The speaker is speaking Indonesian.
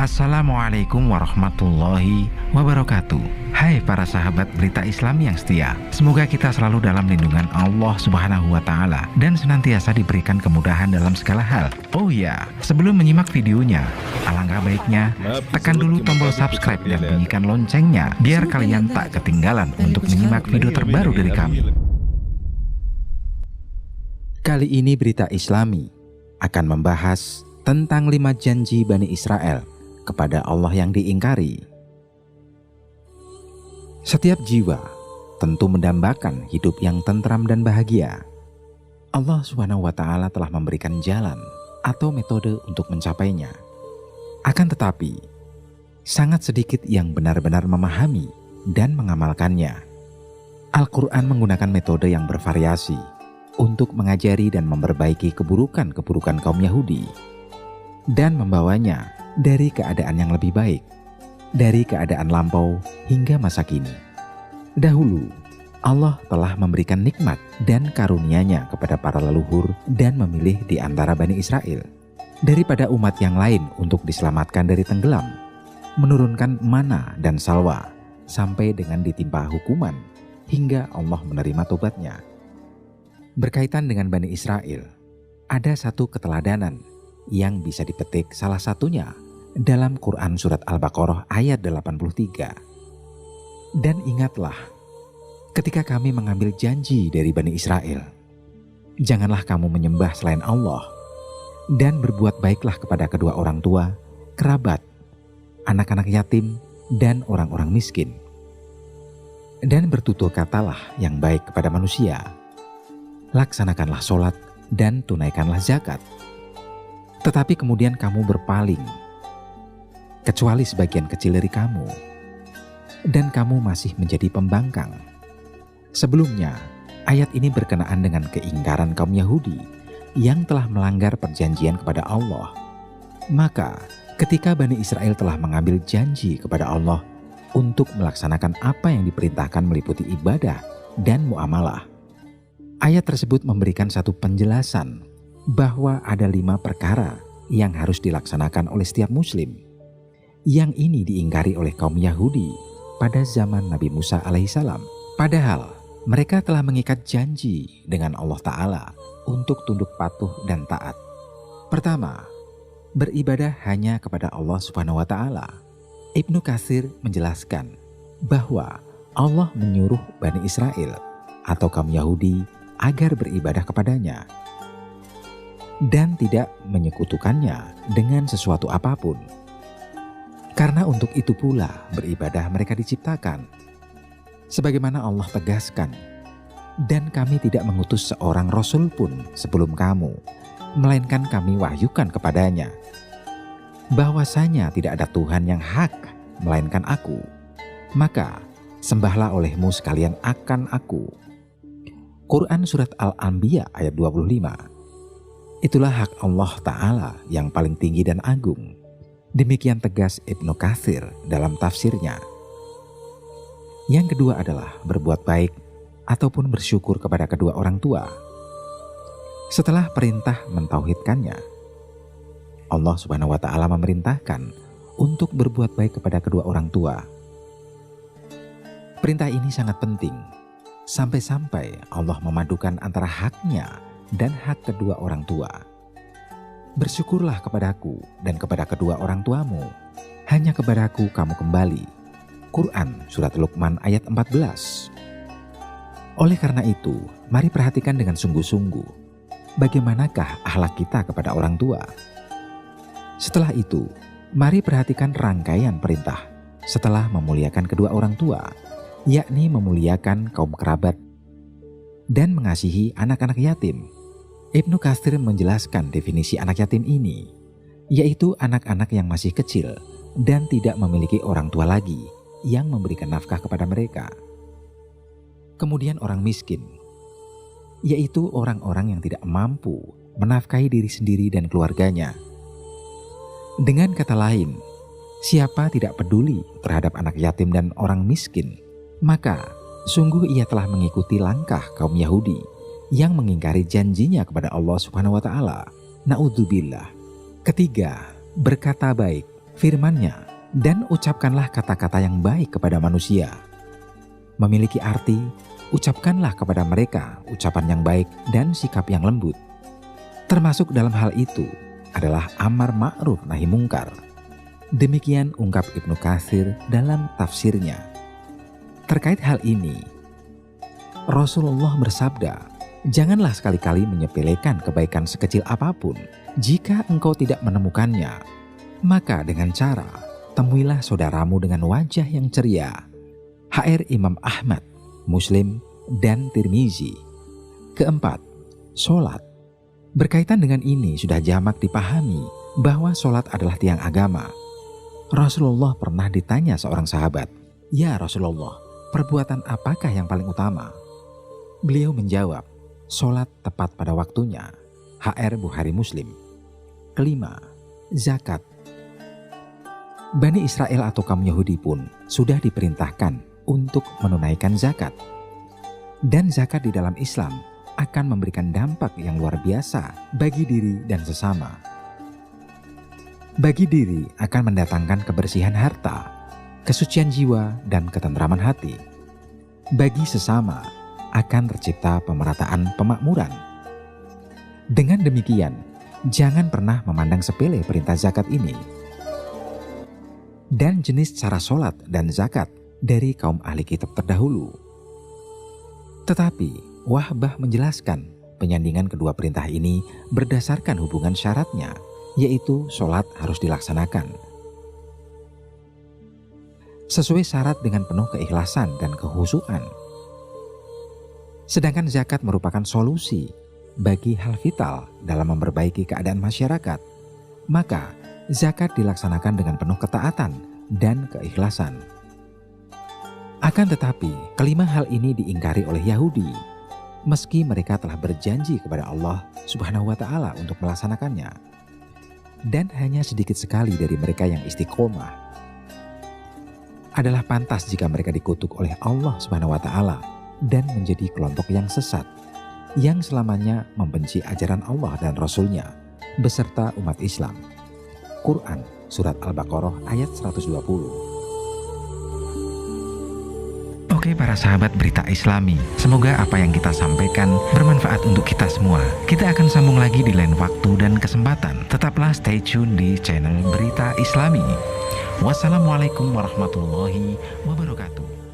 Assalamualaikum warahmatullahi wabarakatuh. Hai para sahabat berita Islam yang setia, semoga kita selalu dalam lindungan Allah Subhanahu wa Ta'ala dan senantiasa diberikan kemudahan dalam segala hal. Oh ya, sebelum menyimak videonya, alangkah baiknya tekan dulu tombol subscribe dan bunyikan loncengnya biar kalian tak ketinggalan untuk menyimak video terbaru dari kami. Kali ini berita Islami akan membahas tentang 5 janji Bani Israel kepada Allah yang diingkari. Setiap jiwa tentu mendambakan hidup yang tentram dan bahagia. Allah Subhanahu wa Ta'ala telah memberikan jalan atau metode untuk mencapainya. Akan tetapi, sangat sedikit yang benar-benar memahami dan mengamalkannya. Al-Quran menggunakan metode yang bervariasi untuk mengajari dan memperbaiki keburukan-keburukan kaum Yahudi dan membawanya dari keadaan yang lebih baik, dari keadaan lampau hingga masa kini. Dahulu, Allah telah memberikan nikmat dan karunia-Nya kepada para leluhur dan memilih di antara Bani Israel daripada umat yang lain untuk diselamatkan dari tenggelam, menurunkan mana dan salwa sampai dengan ditimpa hukuman hingga Allah menerima tobatnya. Berkaitan dengan Bani Israel, ada satu keteladanan yang bisa dipetik salah satunya dalam Quran Surat Al-Baqarah ayat 83. Dan ingatlah, ketika kami mengambil janji dari Bani Israel, janganlah kamu menyembah selain Allah, dan berbuat baiklah kepada kedua orang tua, kerabat, anak-anak yatim, dan orang-orang miskin. Dan bertutur katalah yang baik kepada manusia, laksanakanlah sholat dan tunaikanlah zakat. Tetapi kemudian kamu berpaling, kecuali sebagian kecil dari kamu, dan kamu masih menjadi pembangkang. Sebelumnya, ayat ini berkenaan dengan keingkaran kaum Yahudi yang telah melanggar perjanjian kepada Allah. Maka, ketika Bani Israel telah mengambil janji kepada Allah untuk melaksanakan apa yang diperintahkan meliputi ibadah dan muamalah, ayat tersebut memberikan satu penjelasan bahwa ada 5 perkara yang harus dilaksanakan oleh setiap muslim. Yang ini diingkari oleh kaum Yahudi pada zaman Nabi Musa alaihissalam. Padahal mereka telah mengikat janji dengan Allah Ta'ala untuk tunduk patuh dan taat. Pertama, beribadah hanya kepada Allah Subhanahu wa Ta'ala. Ibnu Katsir menjelaskan bahwa Allah menyuruh Bani Israel atau kaum Yahudi agar beribadah kepadanya dan tidak menyekutukannya dengan sesuatu apapun. Karena untuk itu pula beribadah mereka diciptakan. Sebagaimana Allah tegaskan, dan kami tidak mengutus seorang rasul pun sebelum kamu, melainkan kami wahyukan kepadanya, bahwasanya tidak ada Tuhan yang hak melainkan aku. Maka sembahlah olehmu sekalian akan aku. Quran Surat Al-Anbiya ayat 25. Itulah hak Allah Ta'ala yang paling tinggi dan agung. Demikian tegas Ibnu Katsir dalam tafsirnya. Yang kedua adalah berbuat baik ataupun bersyukur kepada kedua orang tua. Setelah perintah mentauhidkannya, Allah Subhanahu wa Ta'ala memerintahkan untuk berbuat baik kepada kedua orang tua. Perintah ini sangat penting, sampai-sampai Allah memadukan antara haknya dan hak kedua orang tua. Bersyukurlah kepadaku dan kepada kedua orang tuamu, hanya kepadaku kamu kembali. Quran Surat Luqman ayat 14. Oleh karena itu, mari perhatikan dengan sungguh-sungguh bagaimanakah akhlak kita kepada orang tua. Setelah itu, mari perhatikan rangkaian perintah setelah memuliakan kedua orang tua, yakni memuliakan kaum kerabat dan mengasihi anak-anak yatim. Ibnu Katsir menjelaskan definisi anak yatim ini, yaitu anak-anak yang masih kecil dan tidak memiliki orang tua lagi yang memberikan nafkah kepada mereka. Kemudian orang miskin, yaitu orang-orang yang tidak mampu menafkahi diri sendiri dan keluarganya. Dengan kata lain, siapa tidak peduli terhadap anak yatim dan orang miskin, maka sungguh ia telah mengikuti langkah kaum Yahudi yang mengingkari janjinya kepada Allah Subhanahu wa Ta'ala. Na'udzubillah. Ketiga, berkata baik firman-Nya, dan ucapkanlah kata-kata yang baik kepada manusia. Memiliki arti, ucapkanlah kepada mereka ucapan yang baik dan sikap yang lembut. Termasuk dalam hal itu adalah amar ma'ruf nahi mungkar. Demikian ungkap Ibnu Katsir dalam tafsirnya. Terkait hal ini, Rasulullah bersabda, "Janganlah sekali-kali menyepelekan kebaikan sekecil apapun. Jika engkau tidak menemukannya, maka dengan cara temuilah saudaramu dengan wajah yang ceria." HR Imam Ahmad, Muslim, dan Tirmizi. Keempat, sholat. Berkaitan dengan ini sudah jamak dipahami bahwa sholat adalah tiang agama. Rasulullah pernah ditanya seorang sahabat, "Ya Rasulullah, perbuatan apakah yang paling utama?" Beliau menjawab, "Sholat tepat pada waktunya." HR Bukhari Muslim. Kelima, zakat. Bani Israel atau kaum Yahudi pun sudah diperintahkan untuk menunaikan zakat. Dan zakat di dalam Islam akan memberikan dampak yang luar biasa bagi diri dan sesama. Bagi diri akan mendatangkan kebersihan harta, kesucian jiwa, dan ketentraman hati. Bagi sesama akan tercipta pemerataan pemakmuran. Dengan demikian, jangan pernah memandang sepele perintah zakat ini. Dan jenis cara sholat dan zakat dari kaum ahli kitab terdahulu. Tetapi Wahbah menjelaskan penyandingan kedua perintah ini berdasarkan hubungan syaratnya, yaitu sholat harus dilaksanakan sesuai syarat dengan penuh keikhlasan dan kehusuan. Sedangkan zakat merupakan solusi bagi hal vital dalam memperbaiki keadaan masyarakat. Maka zakat dilaksanakan dengan penuh ketaatan dan keikhlasan. Akan tetapi, kelima hal ini diingkari oleh Yahudi, meski mereka telah berjanji kepada Allah Subhanahu wa Ta'ala untuk melaksanakannya. Dan hanya sedikit sekali dari mereka yang istiqomah. Adalah pantas jika mereka dikutuk oleh Allah Subhanahu wa Ta'ala dan menjadi kelompok yang sesat, yang selamanya membenci ajaran Allah dan Rasul-Nya beserta umat Islam. Quran Surat Al-Baqarah ayat 120. Oke para sahabat Berita Islami, semoga apa yang kita sampaikan bermanfaat untuk kita semua. Kita akan sambung lagi di lain waktu dan kesempatan. Tetaplah stay tune di channel Berita Islami. Wassalamualaikum warahmatullahi wabarakatuh.